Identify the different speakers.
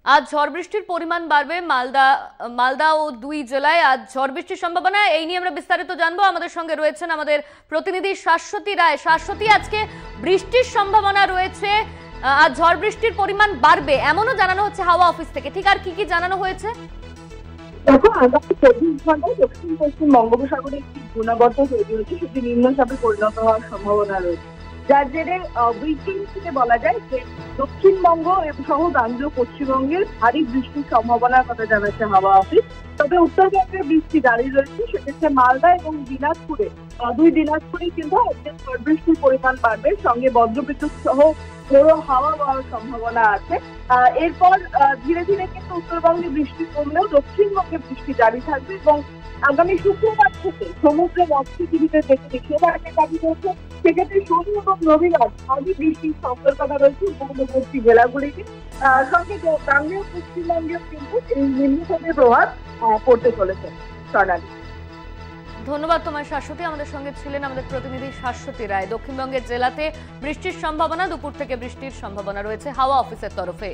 Speaker 1: আজ ঝড় বৃষ্টির পরিমাণ বাড়বে মালদা ও দুই জেলায় আজ ঝড় বৃষ্টির সম্ভাবনা। এই নিয়ে আমরা বিস্তারিত জানবো। আমাদের সঙ্গে রয়েছেন আমাদের প্রতিনিধি শাশ্বতী রায়। শাশ্বতী, আজকে বৃষ্টির সম্ভাবনা রয়েছে, আজ ঝড় বৃষ্টির পরিমাণ বাড়বে এমনও জানানো হচ্ছে হাওয়া অফিস থেকে, ঠিক আর কি জানানো হয়েছে?
Speaker 2: দেখো, আগামী 24 ঘন্টায় দক্ষিণ পশ্চিম বঙ্গোপসাগরে একটি ঘূর্ণাবর্ত তৈরি হয়েছে, সেটি নিম্নচাপে পরিণত হওয়ার সম্ভাবনা রয়েছে, যার জেরে উইকেন্ড থেকে বলা যায় যে দক্ষিণবঙ্গ সহ গাঙ্গেয় পশ্চিমবঙ্গের ভারী বৃষ্টির সম্ভাবনার কথা জানাচ্ছে হাওয়া অফিস। তবে উত্তরবঙ্গে বৃষ্টি দাঁড়িয়ে রয়েছে, সেক্ষেত্রে মালদা এবং দিনাজপুরে দুই দিনাজপুরে কিন্তু ঝড় বৃষ্টির পরিমাণ বাড়বে, সঙ্গে বজ্রবিদ্যুৎ সহ ঝোড়ো হাওয়া বওয়ার সম্ভাবনা আছে। এরপর ধীরে ধীরে কিন্তু উত্তরবঙ্গে বৃষ্টি কমলেও দক্ষিণবঙ্গে বৃষ্টি জারি থাকবে এবং আগামী শুক্রবার থেকে সমুদ্রে মৎস্যজীবীদের দেখে নিষেধাজ্ঞা জারি রয়েছে। সেক্ষেত্রে শনি এবং রবিবার ভারী বৃষ্টির সতর্কতা রয়েছে উপকূলবর্তী জেলাগুলিতে। সঙ্গে গাঙ্গেয় পশ্চিমবঙ্গেও কিন্তু এই নিম্নচাপের প্রভাব পড়তে চলেছে। সোনালী,
Speaker 1: ধন্যবাদ তোমার শাশ্বতী। আমাদের সঙ্গে ছিলেন আমাদের প্রতিনিধি শাশ্বতী রায়। দক্ষিণবঙ্গের জেলাতে বৃষ্টির সম্ভাবনা, দুপুর থেকে বৃষ্টির সম্ভাবনা রয়েছে হাওয়া অফিসের তরফে।